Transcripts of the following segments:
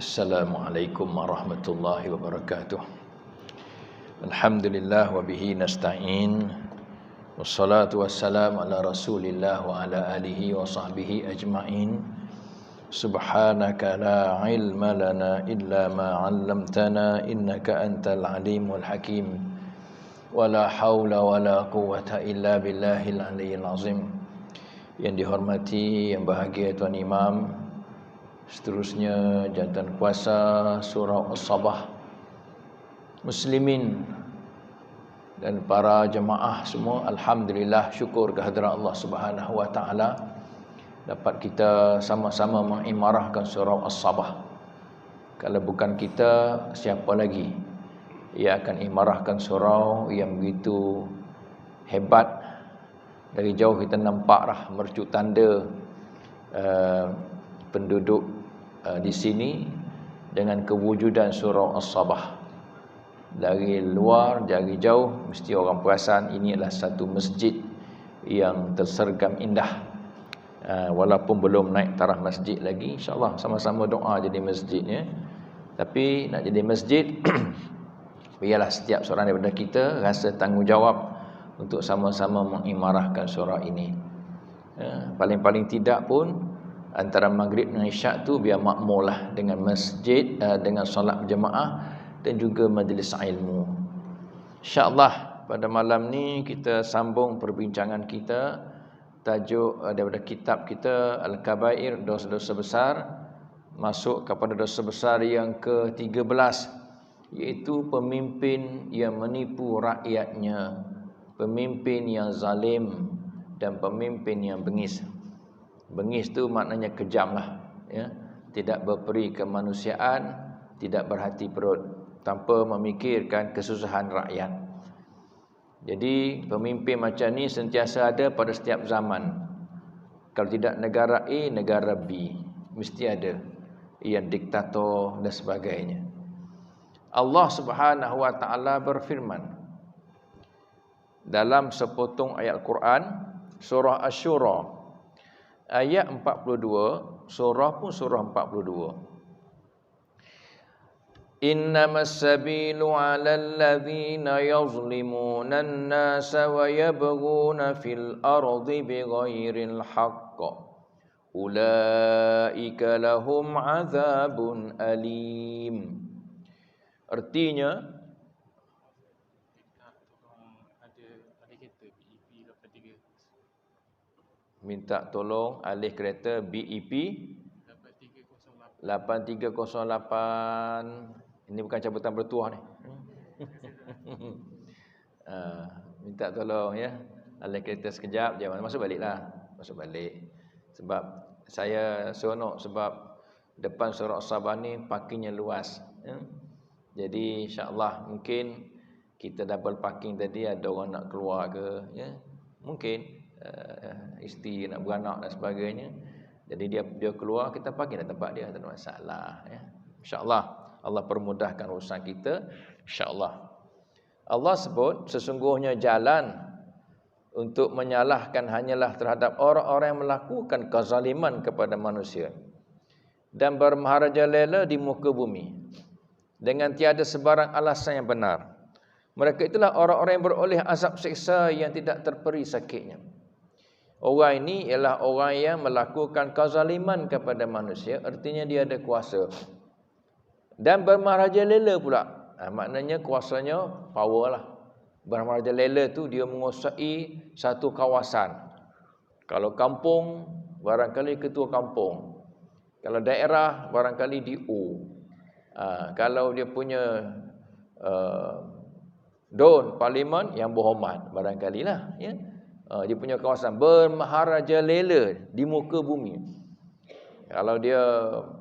Assalamualaikum warahmatullahi wabarakatuh. Alhamdulillah wa bihi nasta'in. Wassalatu wassalamu ala Rasulillah wa ala alihi wa sahbihi ajma'in. Subhanaka la ilma lana illa ma 'allamtana innaka antal alimul hakim. Wala haula wala quwwata illa billahil aliyyil azim. Yang dihormati, yang bahagia Tuan Imam, seterusnya jantan kuasa surah As-Sabah, muslimin dan para jemaah semua, alhamdulillah, syukur kehadrat Allah Subhanahu wa taala dapat kita sama-sama mengimarahkan surah As-Sabah. Kalau bukan kita, siapa lagi yang akan imarahkan surau yang begitu hebat? Dari jauh kita nampaklah mercu tanda penduduk di sini dengan kewujudan surau As-Sabah. Dari luar, dari jauh, mesti orang perasan ini adalah satu masjid yang tersergam indah. Walaupun belum naik taraf masjid lagi, insyaAllah sama-sama doa jadi masjidnya. Tapi nak jadi masjid, biarlah setiap seorang daripada kita rasa tanggungjawab untuk sama-sama mengimarahkan surah ini. Paling-paling tidak pun antara maghrib dan isyak tu biar makmurlah dengan masjid, dengan solat berjemaah dan juga majlis ilmu. InsyaAllah pada malam ni kita sambung perbincangan kita. Tajuk daripada kitab kita Al-Kabair, dosa-dosa besar, masuk kepada dosa besar yang ke-13, iaitu pemimpin yang menipu rakyatnya, pemimpin yang zalim dan pemimpin yang bengis. Bengis tu maknanya kejam lah, ya. Tidak berperi kemanusiaan, tidak berhati perut, tanpa memikirkan kesusahan rakyat. Jadi pemimpin macam ni sentiasa ada pada setiap zaman. Kalau tidak negara A, negara B, mesti ada yang diktator dan sebagainya. Allah Subhanahu wa taala berfirman dalam sepotong ayat Quran, surah Asy-Syura ayat 42, surah pun surah 42. Innamas sabilu 'alal ladzina yazlimuna an-nasa wa yabghuna fil ardi bighairil haqq. Ulaika lahum 'adzabun alim. Artinya, minta tolong alih kereta BEP 8308. Ini bukan cabutan bertuah ni. Minta tolong ya, alih kereta sekejap, jangan masuk baliklah. Masuk balik. Sebab saya seronok sebab depan surau As-Sabah ni parkingnya luas, ya. Jadi insya-Allah mungkin kita double parking tadi, ada orang nak keluar ke, ya. Mungkin isteri nak beranak dan sebagainya. Jadi dia keluar, kita parking dalam tempat dia, tak ada masalah, ya. Insya-Allah Allah permudahkan urusan kita, insya-Allah. Allah sebut sesungguhnya jalan untuk menyalahkan hanyalah terhadap orang-orang yang melakukan kezaliman kepada manusia dan bermaharajalela di muka bumi dengan tiada sebarang alasan yang benar. Mereka itulah orang-orang yang beroleh azab siksa yang tidak terperi sakitnya. Orang ini ialah orang yang melakukan kezaliman kepada manusia, artinya dia ada kuasa. Dan bermaharajalela pula. Maknanya kuasanya power lah. Bermaharajalela tu dia menguasai satu kawasan. Kalau kampung, barangkali ketua kampung. Kalau daerah, barangkali DO. Kalau dia punya Don parlimen yang berhormat, barangkali lah, ya. Dia punya kawasan bermaharajalela di muka bumi. Kalau dia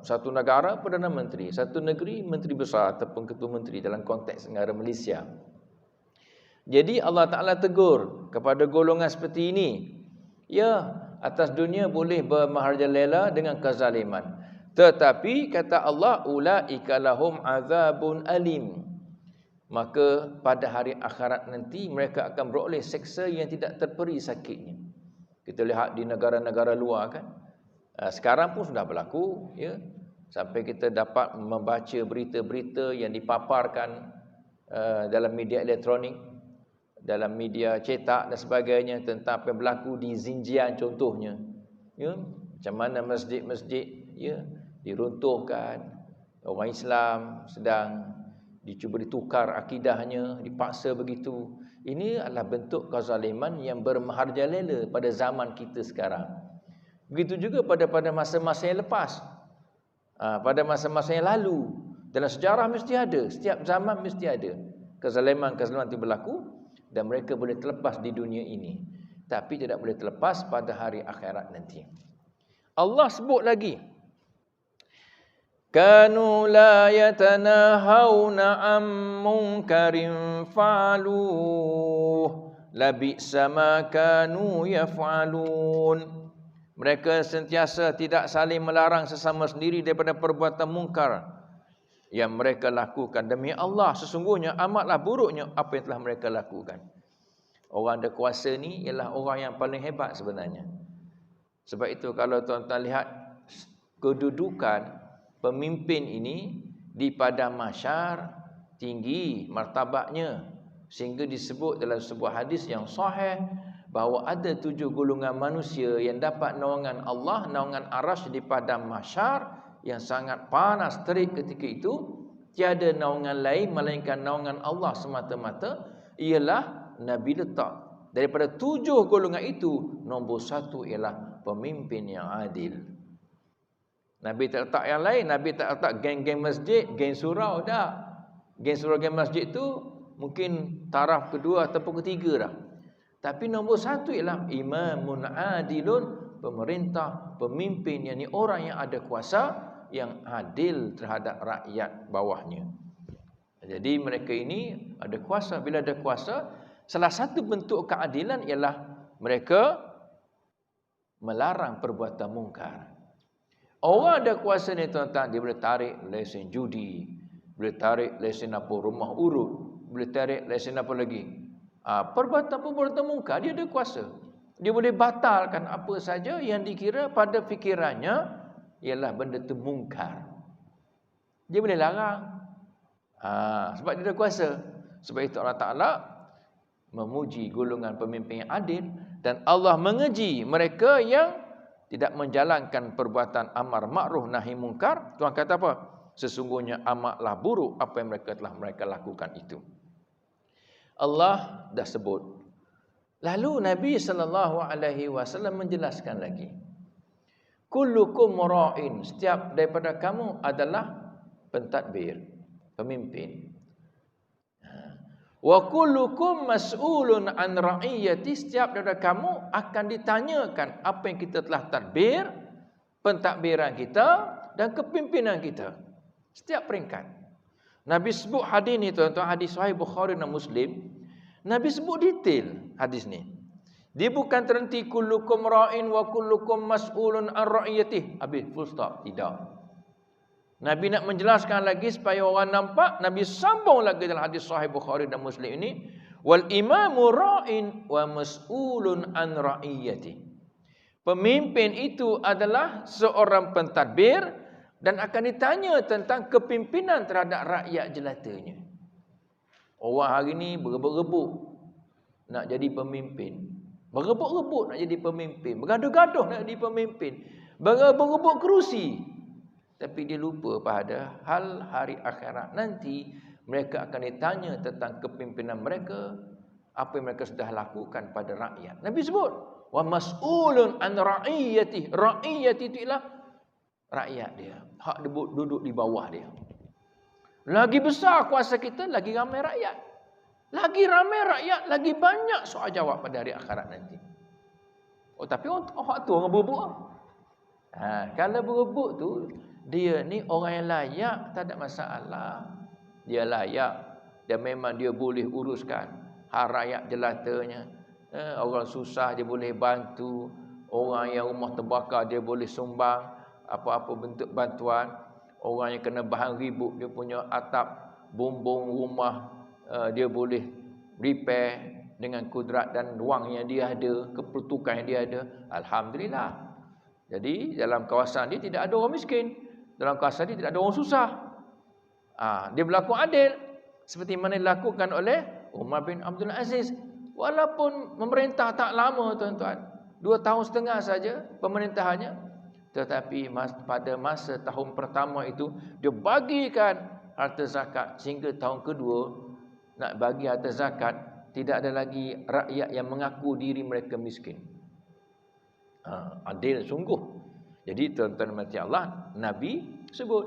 satu negara, Perdana Menteri, satu negeri, Menteri Besar ataupun Ketua Menteri dalam konteks negara Malaysia. Jadi Allah Ta'ala tegur kepada golongan seperti ini. Ya, atas dunia boleh bermaharajalela dengan kezaliman. Tetapi kata Allah, ulaika lahum azabun alim. Maka pada hari akhirat nanti mereka akan beroleh seksa yang tidak terperi sakitnya. Kita lihat di negara-negara luar kan. Sekarang pun sudah berlaku, ya. Sampai kita dapat membaca berita-berita yang dipaparkan dalam media elektronik, dalam media cetak dan sebagainya tentang apa yang berlaku di Xinjiang contohnya. Ya, macam mana masjid-masjid ya diruntuhkan, orang Islam sedang dicuba ditukar akidahnya, dipaksa begitu. Ini adalah bentuk kezaliman yang bermerajalela pada zaman kita sekarang. Begitu juga pada masa-masa yang lepas. Pada masa-masa yang lalu, dalam sejarah mesti ada, setiap zaman mesti ada kezaliman-kezaliman itu berlaku dan mereka boleh terlepas di dunia ini, tapi tidak boleh terlepas pada hari akhirat nanti. Allah sebut lagi, kanu la yatanahawna am munkarin fa'aluh labi'sa ma kanu yaf'alun. Mereka sentiasa tidak saling melarang sesama sendiri daripada perbuatan mungkar yang mereka lakukan. Demi Allah, sesungguhnya amatlah buruknya apa yang telah mereka lakukan. Orang ada kuasa ni ialah orang yang paling hebat sebenarnya. Sebab itu kalau tuan-tuan lihat kedudukan pemimpin ini di padang mahsyar tinggi martabatnya, sehingga disebut dalam sebuah hadis yang sahih bahawa ada 7 golongan manusia yang dapat naungan Allah, naungan arasy di padang mahsyar yang sangat panas terik ketika itu. Tiada naungan lain melainkan naungan Allah semata-mata, ialah Nabi letak. Daripada 7 golongan itu, nombor 1 ialah pemimpin yang adil. Nabi tak letak yang lain. Nabi tak letak geng-geng masjid, geng surau, tak. Geng surau, geng masjid tu mungkin taraf kedua ataupun ketiga dah. Tapi nombor 1 ialah imamun adilun, pemerintah, pemimpin, yakni orang yang ada kuasa, yang adil terhadap rakyat bawahnya. Jadi mereka ini ada kuasa. Bila ada kuasa, salah satu bentuk keadilan ialah mereka melarang perbuatan mungkar. Orang ada kuasa ni tuan-tuan, dia boleh tarik lesen judi, boleh tarik lesen apa rumah urut, boleh tarik lesen apa lagi. Perbuatan-perbuatan mungkar, dia ada kuasa. Dia boleh batalkan apa saja yang dikira pada fikirannya ialah benda itu mungkar. Dia boleh larang. Sebab dia ada kuasa. Sebab itu Allah Ta'ala memuji golongan pemimpin yang adil, dan Allah mengeji mereka yang tidak menjalankan perbuatan amar ma'ruf nahi mungkar. Tuhan kata apa? Sesungguhnya amatlah buruk apa yang mereka lakukan itu. Allah dah sebut. Lalu Nabi SAW menjelaskan lagi. Kullukum ra'in, setiap daripada kamu adalah pentadbir, pemimpin. Wa kullukum mas'ulun an ra'iyati, setiap daripada kamu akan ditanyakan apa yang kita telah tadbir, pentadbiran kita dan kepimpinan kita. Setiap peringkat. Nabi sebut hadis ni tuan-tuan, hadis sahih Bukhari dan Muslim. Nabi sebut detail hadis ni. Dia bukan terhenti kullukum ra'in wa kullukum mas'ulun an ra'iyatih. Habis full stop. Tidak. Nabi nak menjelaskan lagi supaya orang nampak. Nabi sambung lagi dalam hadis sahih Bukhari dan Muslim ini. Wal imamu ra'in wa mas'ulun an ra'iyatih. Pemimpin itu adalah seorang pentadbir dan akan ditanya tentang kepimpinan terhadap rakyat jelatanya. Orang hari ni berebut-rebut nak jadi pemimpin. Berebut-rebut nak jadi pemimpin. Bergaduh-gaduh nak jadi pemimpin. Berebut kerusi. Tapi dia lupa pada hal hari akhirat nanti. Mereka akan ditanya tentang kepimpinan mereka. Apa yang mereka sudah lakukan pada rakyat. Nabi sebut. Wa mas'ulun an ra'iyatih. Ra'iyatih itu ialah rakyat dia. Hak duduk di bawah dia. Lagi besar kuasa kita, lagi ramai rakyat. Lagi ramai rakyat, lagi banyak soal jawab pada hari akhirat nanti. Oh, tapi orang tu orang berebut. Kalau berebut tu, dia ni orang yang layak, tak ada masalah. Dia layak. Dan memang dia boleh uruskan hak rakyat jelatanya. Orang susah dia boleh bantu. Orang yang rumah terbakar dia boleh sumbang apa-apa bentuk bantuan. Orang yang kena bahan ribut, dia punya atap, bumbung rumah, dia boleh repair dengan kudrat dan wang yang dia ada, kepertukan yang dia ada. Alhamdulillah. Jadi dalam kawasan dia tidak ada orang miskin. Dalam kuasa dia tidak ada orang susah. Dia berlaku adil seperti mana dilakukan oleh Umar bin Abdul Aziz. Walaupun memerintah tak lama tuan-tuan, 2 tahun setengah saja pemerintahannya, tetapi pada masa tahun pertama itu dia bagikan harta zakat, sehingga tahun kedua nak bagi harta zakat tidak ada lagi rakyat yang mengaku diri mereka miskin. Adil sungguh. Jadi tuan-tuan mati Allah, Nabi sebut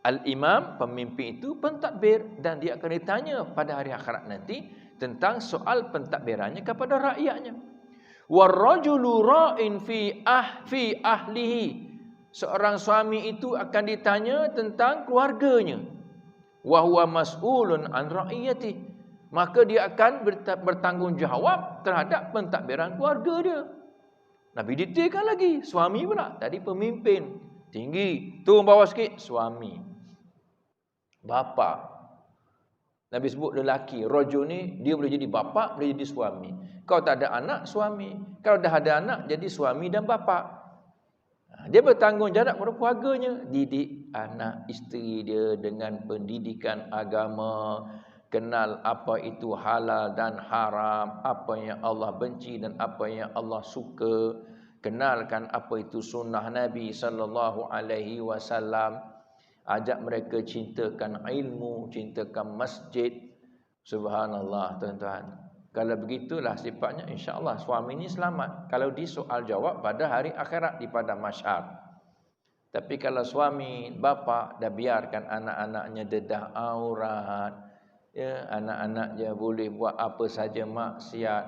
al-imam, pemimpin itu pentadbir, dan dia akan ditanya pada hari akhirat nanti tentang soal pentadbirannya kepada rakyatnya. Warrajulu ra'in fi ahlihi. Seorang suami itu akan ditanya tentang keluarganya. Wa huwa mas'ulun an ra'iyati. Maka dia akan bertanggungjawab terhadap pentadbiran keluarga dia. Nabi detailkan lagi, suami pula. Tadi pemimpin, tinggi, turun bawah sikit, suami. Bapa. Nabi sebut lelaki, rajul ni dia boleh jadi bapa, boleh jadi suami. Kalau tak ada anak, suami. Kalau dah ada anak, jadi suami dan bapa. Dia bertanggungjawab kepada keluarganya, didik anak isteri dia dengan pendidikan agama, kenal apa itu halal dan haram, apa yang Allah benci dan apa yang Allah suka, kenalkan apa itu sunnah Nabi sallallahu alaihi wasallam, ajak mereka cintakan ilmu, cintakan masjid. Subhanallah tuan-tuan. Kalau begitulah sifatnya, insya-Allah suami ini selamat kalau disoal jawab pada hari akhirat di padang mahsyar. Tapi kalau suami bapa dah biarkan anak-anaknya dedah aurat, ya, anak-anak dia boleh buat apa saja maksiat,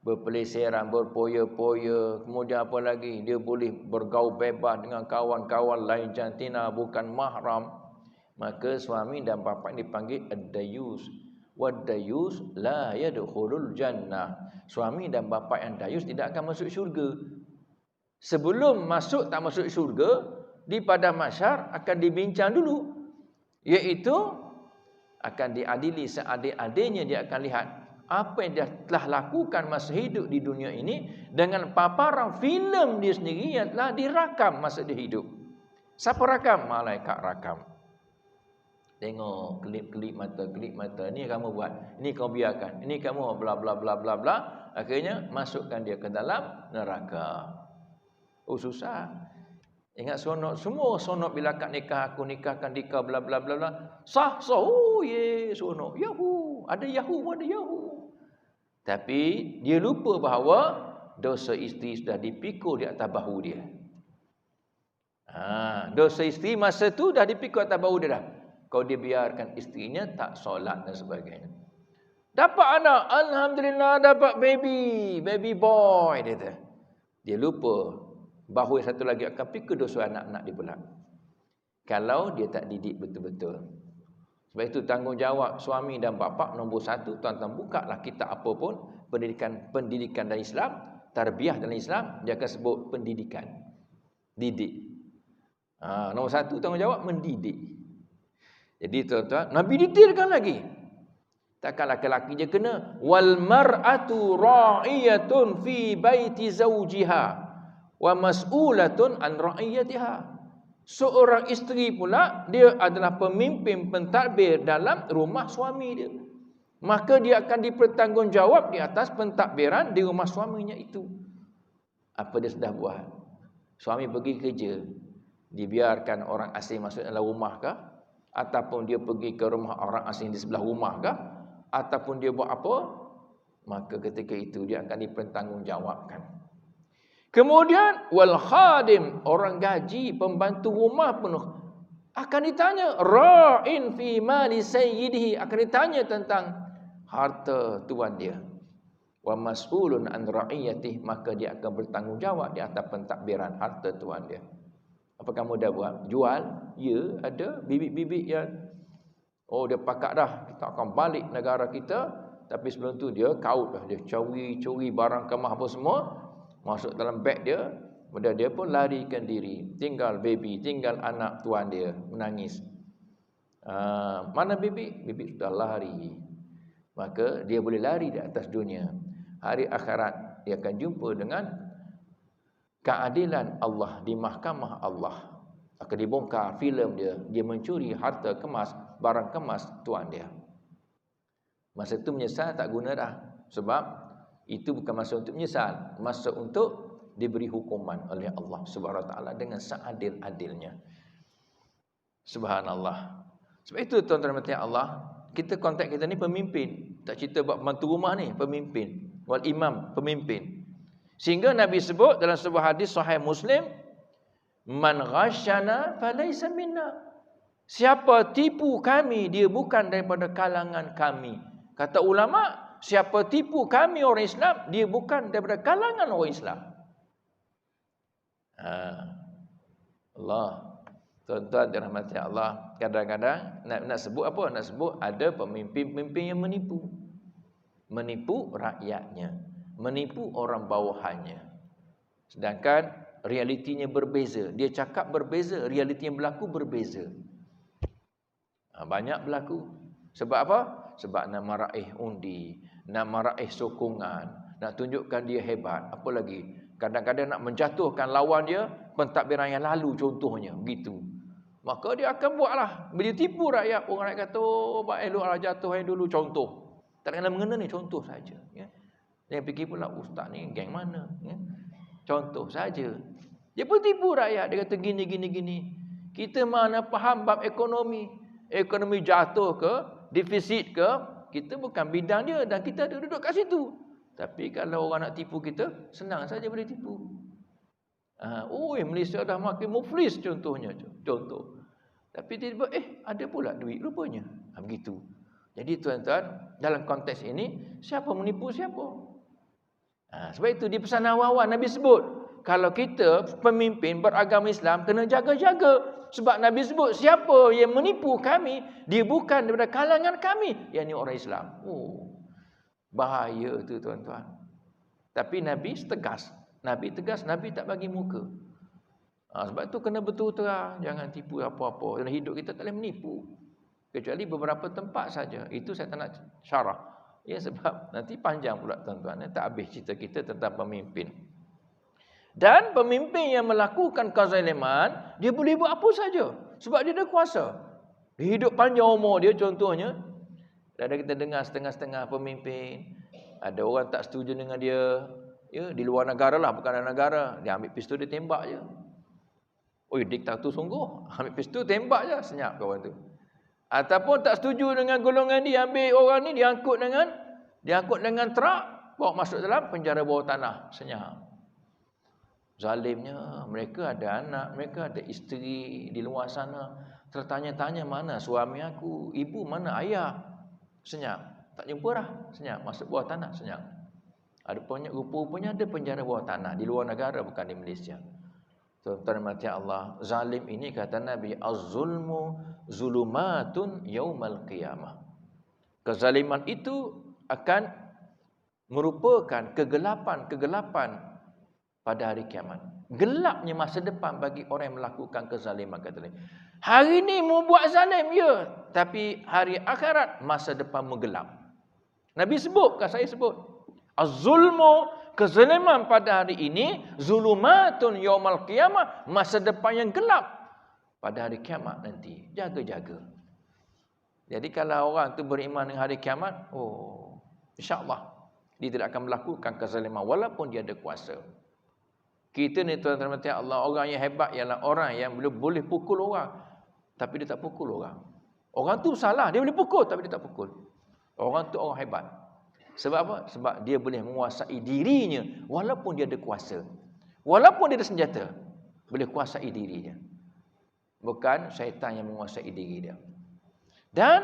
berpeleseran, berpoya-poya, kemudian apa lagi, dia boleh bergaul bebas dengan kawan-kawan lain jantina bukan mahram, maka suami dan bapa dipanggil ad-dayus. Wad-dayus la yadkhulul jannah. Suami dan bapa yang dayus tidak akan masuk syurga. Sebelum masuk tak masuk syurga, di padang mahsyar akan dibincang dulu, iaitu akan diadili seadil-adilnya. Dia akan lihat apa yang dia telah lakukan masa hidup di dunia ini dengan paparan filem dia sendiri yang telah dirakam masa dia hidup. Siapa rakam? Malaikat rakam. Tengok kelip-kelip mata, ni kamu buat, ini kamu biarkan, ini kamu bla bla bla bla bla, akhirnya masukkan dia ke dalam neraka. Oh susah. Ingat sonok, semua sonok bila akad nikah, aku nikahkan dika bla bla bla bla. Sah, oh ye, sonok. Yahoo, ada Yahoo, ada Yahoo. Tapi dia lupa bahawa dosa isteri sudah dipikul di atas bahu dia. Dosa isteri masa tu dah dipikul atas bahu dia dah. Kalau dia biarkan isterinya tak solat dan sebagainya. Dapat anak, alhamdulillah dapat baby boy dia tu. Dia lupa bahawa satu lagi akan pikul dosa anak-anak dia pula. Kalau dia tak didik betul-betul. Sebab itu tanggungjawab suami dan bapa nombor 1, tuan-tuan bukalah kitab apa pun, pendidikan dalam Islam, tarbiyah dalam Islam, dia akan sebut pendidikan. Didik. Nombor 1 tanggungjawab mendidik. Jadi tuan-tuan, Nabi detailkan lagi. Takkan laki-laki je kena. Wal mar'atu ra'iyatun fi baiti zawjiha wa mas'ulatun an ra'iyatiha. Seorang isteri pula, dia adalah pemimpin pentadbir dalam rumah suami dia. Maka dia akan dipertanggungjawab di atas pentadbiran di rumah suaminya itu. Apa dia sudah buat? Suami pergi kerja, dibiarkan orang asing masuk dalam rumah kah? Ataupun dia pergi ke rumah orang asing di sebelah rumah kah? Ataupun dia buat apa? Maka ketika itu dia akan dipertanggungjawabkan. Kemudian wal khadim, orang gaji, pembantu rumah penuh, akan ditanya ra'in fi mali sayyidihi, akan ditanya tentang harta tuan dia. Wa mas'ulun an ra'iyatihi, maka dia akan bertanggungjawab di atas pentadbiran harta tuan dia. Apa kamu dah buat? Jual? Ya, ada bibit-bibit yang dia pakat dah, kita akan balik negara kita, tapi sebelum tu dia kaut dah, dia curi barang kemah apa semua, masuk dalam beg dia, kemudian dia pun larikan diri, tinggal baby, tinggal anak tuan dia menangis. Mana bibit? Bibit sudah lari. Maka dia boleh lari di atas dunia. Hari akhirat dia akan jumpa dengan keadilan Allah di mahkamah Allah. Akan dibongkar filem dia. Dia mencuri harta kemas, barang kemas tuan dia. Masa itu menyesal tak guna dah. Sebab itu bukan masa untuk menyesal. Masa untuk diberi hukuman oleh Allah Subhanahu Wa Taala dengan seadil-adilnya. Subhanallah. Sebab itu tuan-tuan dan Allah, kita konteks kita ni pemimpin. Tak cerita buat pembantu rumah ni, pemimpin. Wal imam, pemimpin. Sehingga Nabi sebut dalam sebuah hadis sahih Muslim, man ghasyana falaysa minna. Siapa tipu kami, dia bukan daripada kalangan kami. Kata ulama, siapa tipu kami orang Islam, dia bukan daripada kalangan orang Islam. Allah, tuan-tuan dirahmati Allah, kadang-kadang nak sebut apa? Nak sebut ada pemimpin-pemimpin yang menipu. Menipu rakyatnya, menipu orang bawahannya. Sedangkan realitinya berbeza. Dia cakap berbeza, realiti yang berlaku berbeza. Banyak berlaku. Sebab apa? Sebab nak meraih undi, nak meraih sokongan, nak tunjukkan dia hebat. Apa lagi? Kadang-kadang nak menjatuhkan lawan dia, pentadbiran yang lalu contohnya, begitu. Maka dia akan buatlah. Bila tipu rakyat, orang rakyat kata, oh, eloklah jatuh yang dulu, contoh. Tak kena mengena ni, contoh saja. Ya. Dia fikir pula, ustaz ni geng mana? Ya. Contoh saja. Dia pun tipu rakyat, dia kata gini, gini, gini. Kita mana faham bab ekonomi. Ekonomi jatuh ke, defisit ke, kita bukan bidang dia dan kita ada duduk kat situ. Tapi kalau orang nak tipu kita, senang saja boleh tipu. Malaysia dah makin muflis contohnya. Contoh. Tapi tiba-tiba, ada pula duit rupanya. Begitu. Jadi tuan-tuan, dalam konteks ini, siapa menipu siapa? Sebab itu di pesan awal-awal Nabi sebut, kalau kita pemimpin beragama Islam, kena jaga-jaga. Sebab Nabi sebut, siapa yang menipu kami, dia bukan daripada kalangan kami. Yang ini orang Islam. Bahaya tu tuan-tuan. Tapi Nabi tegas. Nabi tegas, Nabi tak bagi muka. Sebab tu kena betul terang. Jangan tipu apa-apa. Dalam hidup kita tak boleh menipu. Kecuali beberapa tempat saja. Itu saya tak nak syarah. Ya, sebab nanti panjang pula tuan-tuan. Tak habis cerita kita tentang pemimpin. Dan pemimpin yang melakukan kezaliman, dia boleh buat apa saja. Sebab dia ada kuasa. Dia hidup panjang umur dia contohnya. Ada kita dengar setengah-setengah pemimpin, ada orang tak setuju dengan dia, ya, di luar negara lah, bukan dalam negara, dia ambil pistol, dia tembak je. Diktator sungguh, ambil pistol, tembak je, senyap kawan tu. Ataupun tak setuju dengan golongan dia, ambil orang ni, diangkut dengan truk, bawa masuk dalam penjara bawah tanah, senyap. Zalimnya, mereka ada anak, mereka ada isteri di luar sana, tertanya-tanya mana suami aku, ibu mana ayah. Senyap. Tak jumpa dah. Senyap. Masuk bawah tanah. Senyap. Rupanya ada penjara bawah tanah. Di luar negara, bukan di Malaysia. Tuan-tuan mati Allah. Zalim ini kata Nabi, Az-zulmu zulumatun yaumal qiyamah. Kezaliman itu akan merupakan kegelapan-kegelapan pada hari kiamat. Gelapnya masa depan bagi orang yang melakukan kezaliman, kata Nabi. Hari ini mau buat zalim, ya. Tapi hari akhirat, masa depan menggelap. Nabi sebut, bukan saya sebut. Az-zulmu, kezaliman pada hari ini, zulumatun yaumal qiyamah, masa depan yang gelap pada hari kiamat nanti. Jaga-jaga. Jadi kalau orang tu beriman dengan hari kiamat, insya-Allah dia tidak akan melakukan kezaliman walaupun dia ada kuasa. Kita ni tuan-tuan Allah, orang yang hebat ialah orang yang boleh pukul orang, tapi dia tak pukul orang. Orang tu salah, dia boleh pukul tapi dia tak pukul. Orang tu orang hebat. Sebab apa? Sebab dia boleh menguasai dirinya walaupun dia ada kuasa. Walaupun dia ada senjata, boleh kuasai dirinya. Bukan syaitan yang menguasai diri dia. Dan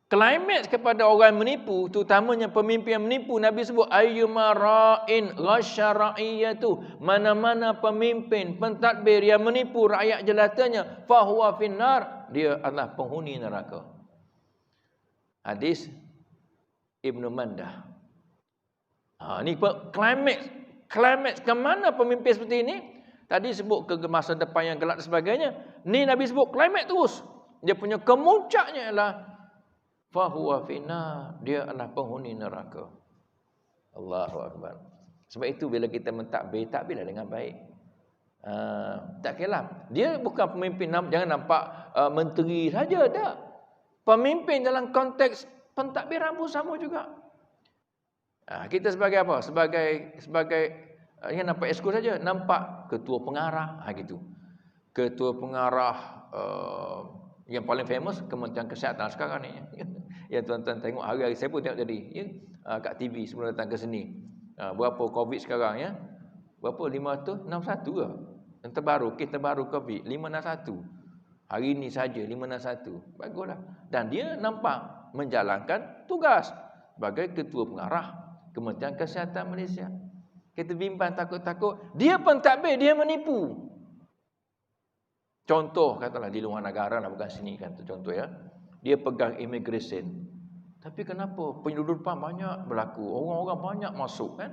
climax kepada orang yang menipu, terutamanya pemimpin yang menipu, Nabi sebut ayyuma ra'in ghasya ra'iyatu, mana-mana pemimpin pentadbir yang menipu rakyat jelatanya, fahuwa finnar, dia adalah penghuni neraka. Hadis Ibnu Mandah. Ini climax ke mana pemimpin seperti ini? Tadi sebut ke masa depan yang gelap dan sebagainya. Ni Nabi sebut climax terus. Dia punya kemuncaknya ialah fahuwa finnar, dia adalah penghuni neraka. Allahu akbar. Sebab itu bila kita mentadbir, takbirlah dengan baik. Tak kilap. Dia bukan pemimpin, jangan nampak menteri saja, tak. Pemimpin dalam konteks pentadbiran pun sama juga. Kita sebagai apa? Sebagai yang nampak esko saja, nampak ketua pengarah, gitu. Ketua pengarah yang paling famous Kementerian Kesihatan sekarang ni. Yang tuan-tuan tengok hari-hari, saya pun tengok tadi ya, kat TV sebelum datang ke sini. Berapa COVID sekarang ya? Berapa? 561 ke? Yang terbaru, kes terbaru COVID 561. Hari ini saja 561. Baguslah. Dan dia nampak menjalankan tugas sebagai ketua pengarah Kementerian Kesihatan Malaysia. Kita bimbang takut-takut, dia pentadbir, dia menipu. Contoh katalah di luar negara lah, bukan sini kan, contoh ya. Dia pegang immigration. Tapi kenapa penyeludupan banyak berlaku, orang-orang banyak masuk kan?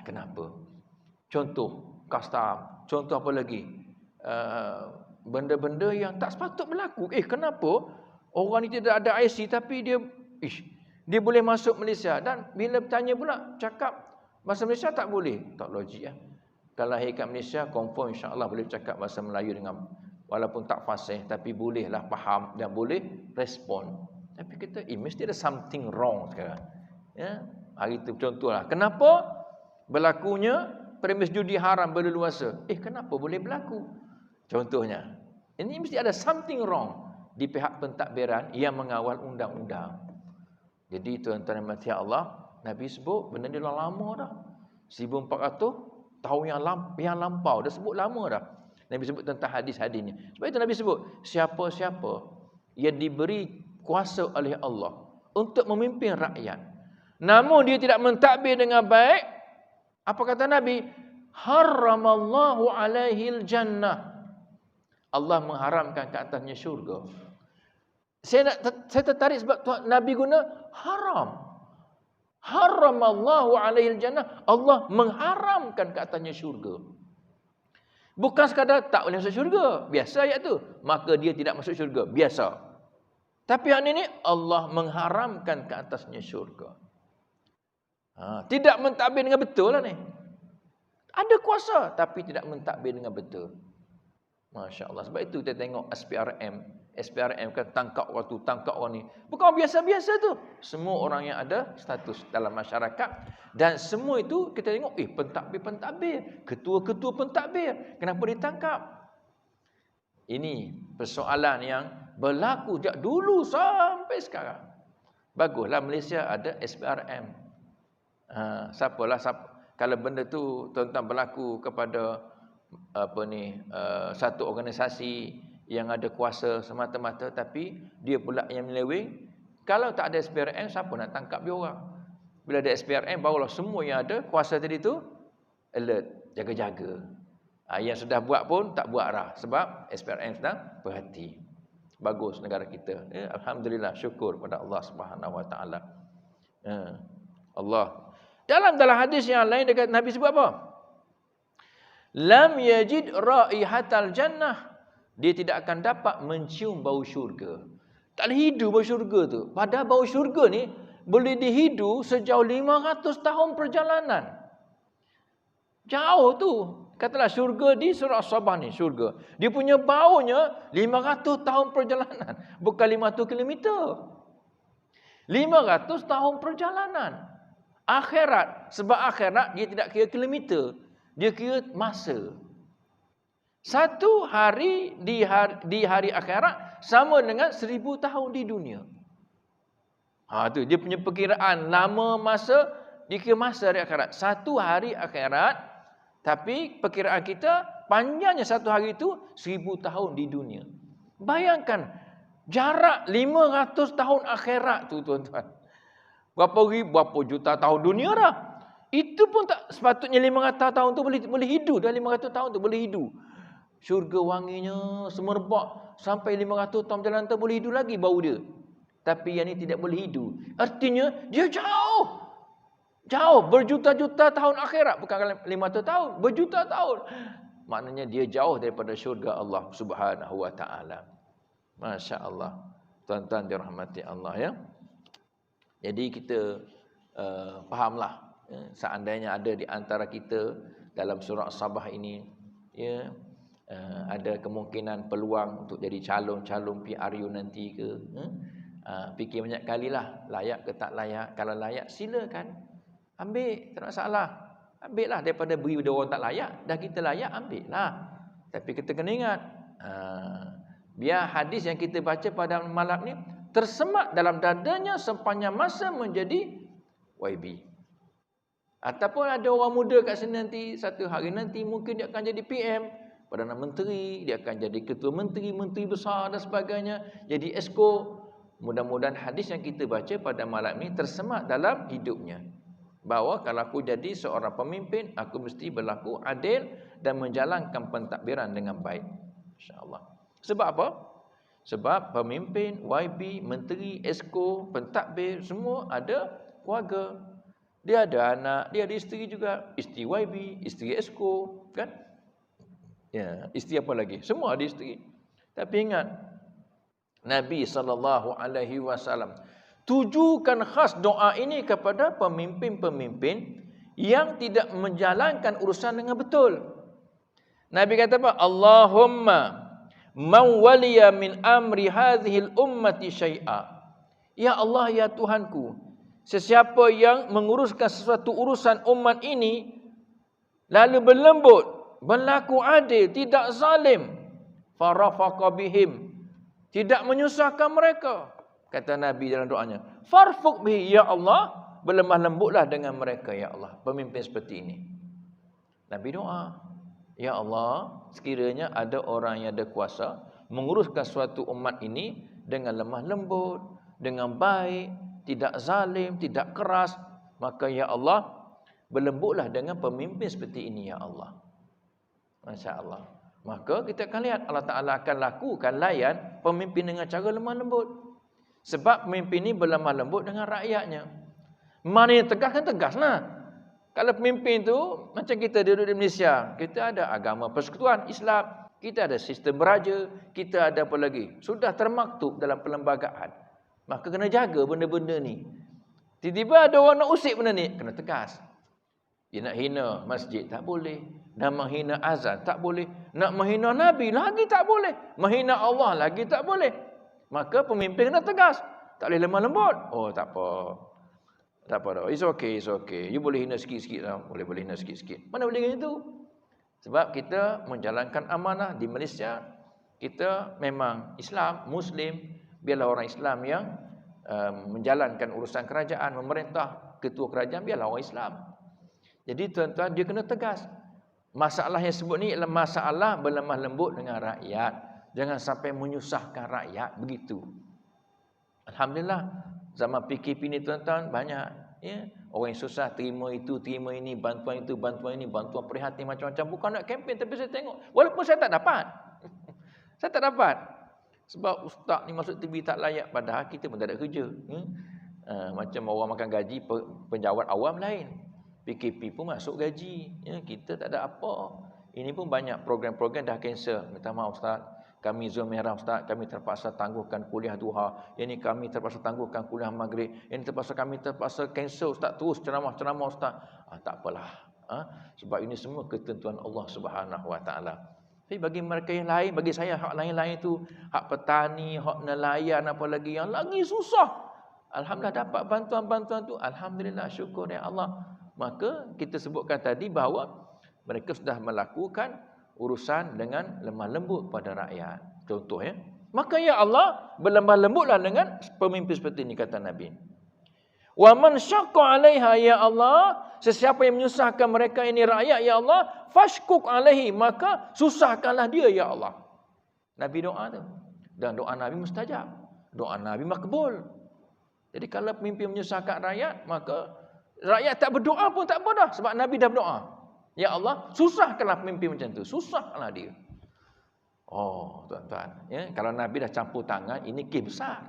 Kenapa? Contoh custom, contoh apa lagi? Benda-benda yang tak sepatut berlaku. Kenapa orang ni tidak ada IC tapi dia boleh masuk Malaysia, dan bila bertanya pula cakap bahasa Malaysia tak boleh. Tak logik ya. Kalau lahir kat Malaysia, confirm insya-Allah boleh cakap bahasa Melayu dengan walaupun tak fasih, tapi bolehlah faham dan boleh respon. Tapi kita mesti ada something wrong sekarang. Ya, hari itu contohlah. Kenapa berlakunya premis judi haram berleluasa? Kenapa boleh berlaku? Contohnya, ini mesti ada something wrong di pihak pentadbiran yang mengawal undang-undang. Jadi tuan-tuan yang mati Allah, Nabi sebut benda ni lama dah. 1400 tahun yang lampau, dah sebut lama dah. Nabi sebut tentang hadis-hadis ni. Sebab itu Nabi sebut, siapa-siapa yang diberi kuasa oleh Allah untuk memimpin rakyat, namun dia tidak mentadbir dengan baik, apa kata Nabi? Haramallahu alaihil jannah. Allah mengharamkan ke atasnya syurga. Saya tertarik sebab Nabi guna haram. Haramallahu alaihil jannah. Allah mengharamkan ke atasnya syurga. Bukan sekadar tak boleh masuk syurga. Biasa ayat tu. Maka dia tidak masuk syurga. Biasa. Tapi yang ini Allah mengharamkan ke atasnya syurga. Tidak mentadbir dengan betul lah ni. Ada kuasa tapi tidak mentadbir dengan betul. Masya Allah. Sebab itu kita tengok SPRM kan tangkap orang tu, tangkap orang ni. Bukan biasa-biasa tu. Semua orang yang ada status dalam masyarakat. Dan semua itu kita tengok, pentadbir. Ketua-ketua pentadbir. Kenapa ditangkap? Ini persoalan yang berlaku sejak dulu sampai sekarang. Baguslah Malaysia ada SPRM. Kalau benda tu tuan-tuan berlaku kepada satu organisasi yang ada kuasa semata-mata, tapi dia pula yang menyeleweng. Kalau tak ada SPRM, siapa nak tangkap dia orang? Bila ada SPRM, barulah semua yang ada kuasa tadi tu alert, jaga-jaga. Yang sudah buat pun tak buat dah, sebab SPRM sedang berhati. Bagus negara kita. Alhamdulillah, syukur pada Allah Subhanahu Wa Taala. Allah. Dalam hadis yang lain dekat Nabi sebut apa? Lam yajid raihatal jannah. Dia tidak akan dapat mencium bau syurga. Tak boleh hidu bau syurga tu. Padahal bau syurga ni boleh dihidu sejauh 500 tahun perjalanan. Jauh tu. Katalah syurga di surah As-Sabah ni, syurga. Dia punya baunya 500 tahun perjalanan. Bukan 500 kilometer. 500 tahun perjalanan. Akhirat. Sebab akhirat dia tidak kira kilometer. Dia kira masa. Satu hari di hari akhirat sama dengan 1000 tahun di dunia. Tu dia punya perkiraan lama masa, dia kira masa hari akhirat. Satu hari akhirat, tapi perkiraan kita panjangnya satu hari itu 1000 tahun di dunia. Bayangkan jarak 500 tahun akhirat tu tuan-tuan. Berapa juta tahun dunia dah. Itu pun tak sepatutnya 500 tahun tu boleh hidup. Dah 500 tahun tu boleh hidup. Syurga wanginya semerbak sampai 500 tahun berjalan tu boleh hidup lagi bau dia. Tapi yang ni tidak boleh hidup. Artinya dia jauh. Jauh berjuta-juta tahun akhirat, bukan 500 tahun, berjuta tahun. Maknanya dia jauh daripada syurga Allah Subhanahu Wa Taala. Masya-Allah. Tuan-tuan dirahmati Allah ya. Jadi kita fahamlah seandainya ada di antara kita dalam surah As-Sabah ini ya, ada kemungkinan peluang untuk jadi calon-calon PRU nanti ke, fikir banyak kalilah layak ke tak layak. Kalau layak silakan ambil, tak ada masalah. Ambil lah daripada beri dia orang tak layak, dah kita layak ambil lah. Tapi kita kena ingat, biar hadis yang kita baca pada malam ni tersemat dalam dadanya sepanjang masa menjadi YB. Ataupun ada orang muda kat sini nanti, satu hari nanti mungkin dia akan jadi PM, Perdana Menteri, dia akan jadi ketua menteri, menteri besar dan sebagainya, jadi esko. Mudah-mudahan hadis yang kita baca pada malam ini tersemat dalam hidupnya. Bahawa kalau aku jadi seorang pemimpin, aku mesti berlaku adil dan menjalankan pentadbiran dengan baik. InsyaAllah. Sebab apa? Sebab pemimpin, YB, menteri, esko, pentadbir, semua ada keluarga. Dia ada anak, dia ada isteri juga. Isteri YB, isteri esko, kan? Ya, isteri apa lagi? Semua ada isteri. Tapi ingat, Nabi SAW tujukan khas doa ini kepada pemimpin-pemimpin yang tidak menjalankan urusan dengan betul. Nabi kata apa? Allahumma man waliya min amri hadhil ummati syai'a. Ya Allah, ya Tuhanku, sesiapa yang menguruskan sesuatu urusan umat ini lalu berlembut, berlaku adil, tidak zalim, farafaqa bihim, tidak menyusahkan mereka. Kata Nabi dalam doanya, farfuq bihi, ya Allah, berlemah lembutlah dengan mereka, ya Allah, pemimpin seperti ini. Nabi doa, ya Allah, sekiranya ada orang yang ada kuasa menguruskan suatu umat ini dengan lemah lembut, dengan baik, tidak zalim, tidak keras, maka ya Allah, berlembutlah dengan pemimpin seperti ini, ya Allah. Masya Allah. Maka kita akan lihat Allah Ta'ala akan lakukan layan pemimpin dengan cara lemah lembut. Sebab pemimpin ini berlemah lembut dengan rakyatnya. Mana yang tegas kan tegas lah. Kalau pemimpin tu macam kita duduk di Malaysia, kita ada agama persekutuan Islam, kita ada sistem beraja, kita ada apa lagi, sudah termaktub dalam perlembagaan. Maka kena jaga benda-benda ni. Tiba-tiba ada orang nak usik benda ni, kena tegas. Dia nak hina masjid tak boleh, nak menghina azan tak boleh, nak menghina Nabi lagi tak boleh, menghina Allah lagi tak boleh. Maka pemimpin kena tegas, tak boleh lemah lembut. Oh, tak apa. Tak apa dah. It's okay, it's okay. You boleh hina sikit-sikit lah. Boleh hina sikit-sikit. Mana boleh gitu? Sebab kita menjalankan amanah di Malaysia. Kita memang Islam, Muslim. Biarlah orang Islam yang menjalankan urusan kerajaan, memerintah, ketua kerajaan, biarlah orang Islam. Jadi tuan-tuan, dia kena tegas. Masalah yang sebut ni adalah masalah berlemah lembut dengan rakyat. Jangan sampai menyusahkan rakyat begitu. Alhamdulillah, zaman PKP ni tuan-tuan banyak, ya, orang yang susah terima itu, terima ini, bantuan itu, bantuan ini, bantuan prihatin macam-macam. Bukan nak kempen, tapi saya tengok, walaupun saya tak dapat. Saya tak dapat. Sebab ustaz ni masuk TV tak layak, padahal kita pun tak ada kerja. Macam orang makan gaji penjawat awam lain. PKP pun masuk gaji, ya, kita tak ada apa. Ini pun banyak program-program dah cancel. Minta maaf ustaz, kami zon merah ustaz, kami terpaksa tangguhkan kuliah duha. Yang ni kami terpaksa tangguhkan kuliah maghrib. Yang ni kami terpaksa cancel ustaz, terus ceramah-ceramah ustaz. Tak apalah. Sebab ini semua ketentuan Allah Subhanahu Wa Taala. Tapi bagi mereka yang lain, bagi saya hak lain-lain tu, hak petani, hak nelayan, apa lagi yang lagi susah. Alhamdulillah dapat bantuan-bantuan tu. Alhamdulillah, syukur ya Allah. Maka kita sebutkan tadi bahawa mereka sudah melakukan urusan dengan lemah lembut pada rakyat. Contoh ya. Maka ya Allah, berlemah lembutlah dengan pemimpin seperti ini, kata Nabi. Wa man syaqqa 'alaiha, ya Allah, sesiapa yang menyusahkan mereka ini rakyat, ya Allah, fashkuk 'alaihi, maka susahkanlah dia, ya Allah. Nabi doa tu. Dan doa Nabi mustajab. Doa Nabi makbul. Jadi kalau pemimpin menyusahkan rakyat, maka rakyat tak berdoa pun tak apa dah, sebab Nabi dah berdoa. Ya Allah, susahkanlah pemimpin macam tu, susahkanlah dia. Oh, tuan-tuan, ya, kalau Nabi dah campur tangan, ini kes besar.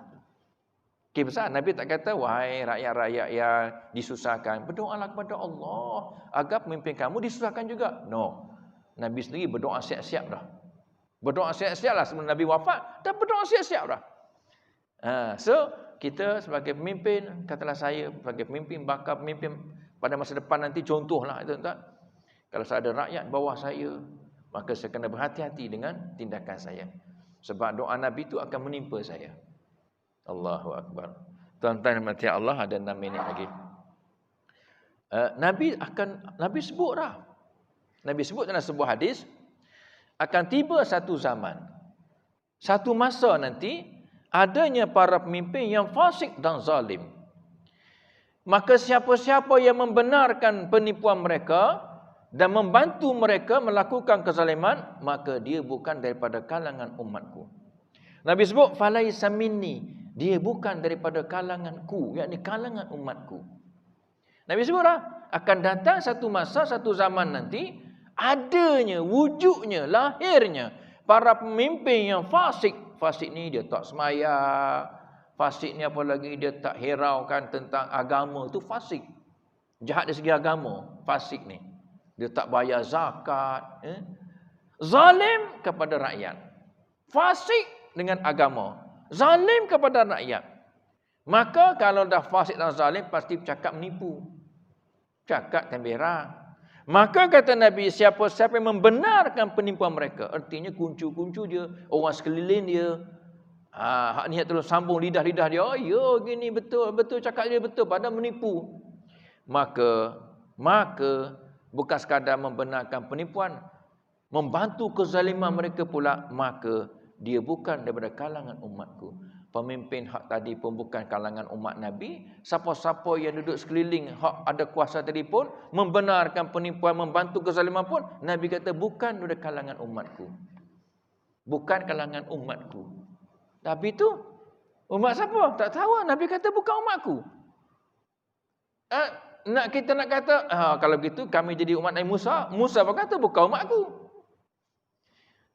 Kes besar. Nabi tak kata, wahai rakyat-rakyat yang disusahkan, berdoalah kepada Allah agar pemimpin kamu disusahkan juga. No. Nabi sendiri berdoa siap-siap dah. Berdoa siap-siap lah sebelum Nabi wafat, dah berdoa siap-siap dah. So, kita sebagai pemimpin, katalah saya sebagai pemimpin, bakal pemimpin pada masa depan nanti, contohlah tuan-tuan. Kalau saya ada rakyat bawah saya, Maka saya kena berhati-hati dengan tindakan saya. Sebab doa Nabi itu akan menimpa saya. Allahu Akbar. Tuan-tuan dan mati Allah, ada 6 minit lagi. Nabi sebut dah. Nabi sebut dalam sebuah hadis, akan tiba satu zaman, satu masa nanti, adanya para pemimpin yang fasik dan zalim. Maka siapa-siapa yang membenarkan penipuan mereka dan membantu mereka melakukan kezaliman, maka dia bukan daripada kalangan umatku. Nabi sebut, falaisa minni, dia bukan daripada kalanganku, yakni kalangan umatku. Nabi sebutlah, akan datang satu masa, satu zaman nanti, adanya, wujudnya, lahirnya para pemimpin yang fasik. Fasik ni dia tak semaya, fasik ni apa lagi, dia tak hiraukan tentang agama, itu fasik. Jahat dari segi agama, fasik ni. Dia tak bayar zakat, zalim kepada rakyat. Fasik dengan agama, zalim kepada rakyat. Maka kalau dah fasik dan zalim, pasti cakap menipu, cakap temberang. Maka kata Nabi, siapa-siapa yang membenarkan penipuan mereka, artinya kuncu-kuncu dia, orang sekeliling dia, hak ni terus sambung lidah-lidah dia, oh ya gini, betul cakap dia betul, padahal menipu. Maka bukan sekadar membenarkan penipuan, membantu kezaliman mereka pula, maka dia bukan daripada kalangan umatku. Pemimpin hak tadi pun bukan kalangan umat Nabi. Siapa-siapa yang duduk sekeliling hak ada kuasa tadi pun membenarkan penipuan, membantu kezaliman pun, Nabi kata bukan daripada kalangan umatku. Bukan kalangan umatku. Tapi itu umat siapa? Tak tahu. Nabi kata bukan umatku. Kita nak kata, kalau begitu kami jadi umat Nabi Musa. Musa pun kata bukan umatku.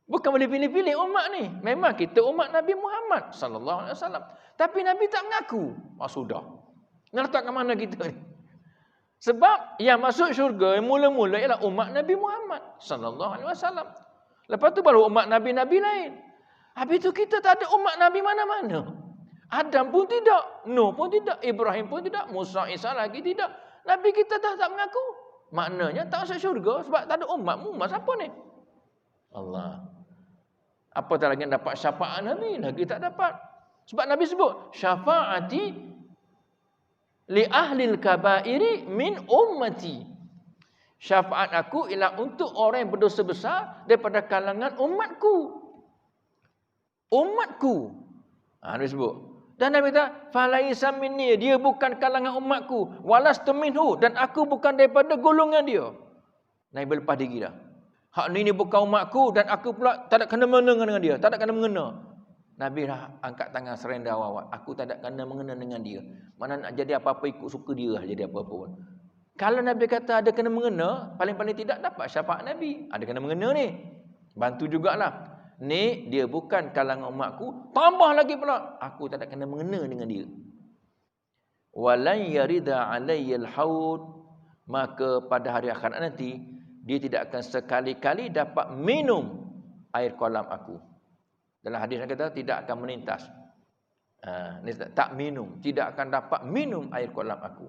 Bukan boleh pilih-pilih umat ni. Memang kita umat Nabi Muhammad sallallahu alaihi wasallam. Tapi Nabi tak mengaku. Sudah. Nak letak ke mana kita ni? Sebab yang masuk syurga yang mula-mula ialah umat Nabi Muhammad sallallahu alaihi wasallam. Lepas tu baru umat Nabi-Nabi lain. Habis tu kita tak ada umat Nabi mana-mana. Adam pun tidak, Nuh pun tidak, Ibrahim pun tidak, Musa, Isa lagi tidak. Nabi kita tak mengaku. Maknanya tak masuk syurga sebab tak ada umat. Umat siapa ni? Allah. Apatah lagi dapat syafaat Nabi, lagi tak dapat. Sebab Nabi sebut, syafaati li ahlil kabairi min ummati. Syafaat aku ialah untuk orang yang berdosa besar daripada kalangan umatku. Umatku. Nabi sebut. Dan Nabi kata, falaisa minni, dia bukan kalangan umatku, walastu minhu, dan aku bukan daripada golongan dia. Nabi berlepas diri dah. Hak ni bukan umatku dan aku pula tak ada kena-mengena dengan dia, tak ada kena-mengena. Nabi dah angkat tangan serenda awal. Aku tak ada kena-mengena dengan dia. Mana nak jadi apa-apa ikut suka dia lah, jadi apa-apa pun. Kalau Nabi kata ada kena-mengena, paling-paling tidak dapat syafaat Nabi. Ada kena-mengena ni. Bantu jugalah. Ni dia bukan kalangan umatku, tambah lagi pula aku tak ada kena-mengena dengan dia. Walan yarida alayyal haud, maka pada hari akhirat nanti dia tidak akan sekali-kali dapat minum air kolam aku. Dalam hadis yang kata tidak akan melintas. Tak minum, tidak akan dapat minum air kolam aku.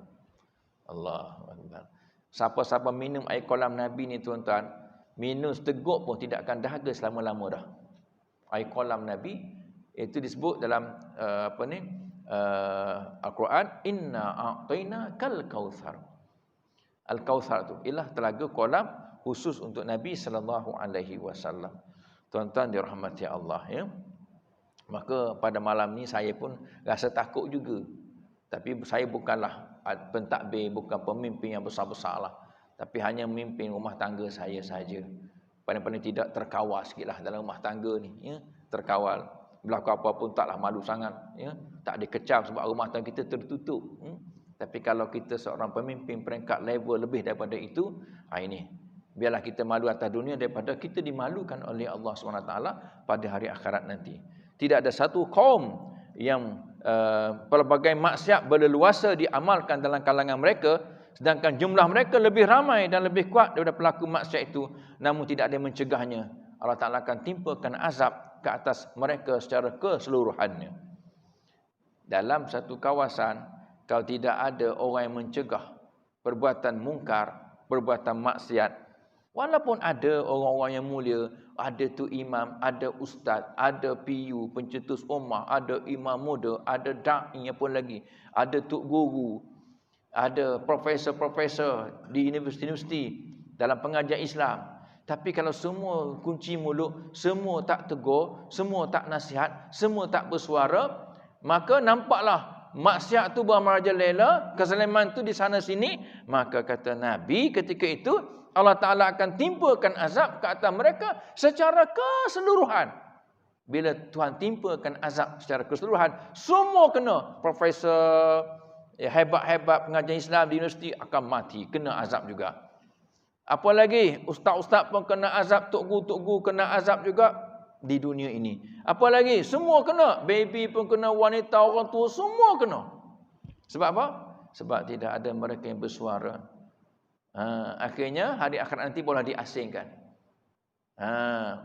Allahu Akbar. Siapa-siapa minum air kolam Nabi ni tuan-tuan, minum seteguk pun tidak akan dahaga selama-lama dah. Air kolam Nabi itu disebut dalam Al-Quran, inna a'taina kal kautsar. Al-Kautsar tu ialah telaga kolam khusus untuk Nabi sallallahu alaihi wasallam. Tuan-tuan dirahmati Allah ya. Maka pada malam ni saya pun rasa takut juga. Tapi saya bukanlah pentadbir, bukan pemimpin yang besar-besarlah. Tapi hanya memimpin rumah tangga saya saja. Paling-paling tidak terkawal sikitlah dalam rumah tangga ni ya, terkawal. Berlaku apa pun taklah malu sangat ya. Tak dikecam sebab rumah tangga kita tertutup. Tapi kalau kita seorang pemimpin peringkat level lebih daripada itu, ini biarlah kita malu atas dunia daripada kita dimalukan oleh Allah SWT pada hari akhirat nanti. Tidak ada satu kaum yang pelbagai maksiat berleluasa diamalkan dalam kalangan mereka, sedangkan jumlah mereka lebih ramai dan lebih kuat daripada pelaku maksiat itu, namun tidak ada yang mencegahnya. Allah Ta'ala akan timpakan azab ke atas mereka secara keseluruhannya. Dalam satu kawasan, kalau tidak ada orang yang mencegah perbuatan mungkar, perbuatan maksiat, Walaupun ada orang-orang yang mulia, ada tu imam, ada ustaz, ada PU, pencetus ummah, ada imam muda, ada da'i pun lagi, ada tok guru, ada profesor-profesor di universiti-universiti dalam pengajian Islam. Tapi kalau semua kunci mulut, semua tak tegur, semua tak nasihat, semua tak bersuara, maka nampaklah maksiat tu bermerajalela, kezaliman tu di sana sini. Maka kata Nabi ketika itu, Allah Ta'ala akan timpakan azab ke atas mereka secara keseluruhan. Bila Tuhan timpakan azab secara keseluruhan, semua kena. Profesor hebat-hebat pengajian Islam di universiti akan mati, kena azab juga. Apa lagi? Ustaz-ustaz pun kena azab, tok guru kena azab juga di dunia ini. Apa lagi? Semua kena. Baby pun kena, wanita, orang tua, semua kena. Sebab apa? Sebab tidak ada mereka yang bersuara. Akhirnya hari akhirat nanti boleh diasingkan.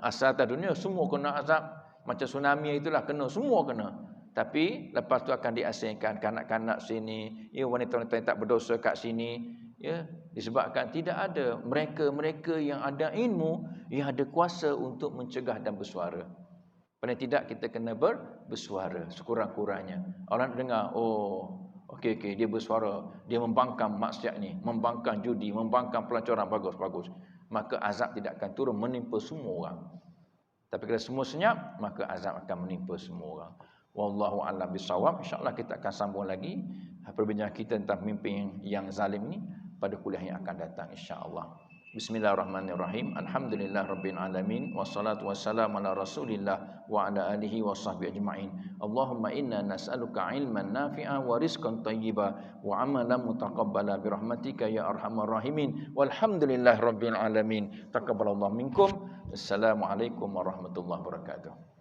Asal atas dunia semua kena azab. Macam tsunami itulah kena, semua kena. Tapi lepas tu akan diasingkan kanak-kanak sini, ya, wanita-wanita yang tak berdosa kat sini, ya, disebabkan tidak ada mereka-mereka yang ada ilmu, yang ada kuasa untuk mencegah dan bersuara. Paling tidak kita kena bersuara sekurang-kurangnya. Orang dengar, oh, okey, dia bersuara, dia membangkang maksiat ni, membangkang judi, membangkang pelancaran, bagus. Maka azab tidak akan turun menimpa semua orang. Tapi kalau semua senyap, maka azab akan menimpa semua orang. Wallahu a'lam bissawab. InsyaAllah kita akan sambung lagi perbincangan kita tentang pemimpin yang zalim ni pada kuliah yang akan datang, insya-Allah. Bismillahirrahmanirrahim. Alhamdulillah rabbil alamin, wassalatu wassalamu ala Rasulillah wa ala alihi washabbihi ajmain. Allahumma inna nas'aluka ilman nafi'a wa rizqan thayyiba wa amalan mutaqabbala bi rahmatika ya arhamar rahimin. Walhamdulillah rabbil alamin. Taqabbalallahu minkum. Assalamualaikum warahmatullahi wabarakatuh.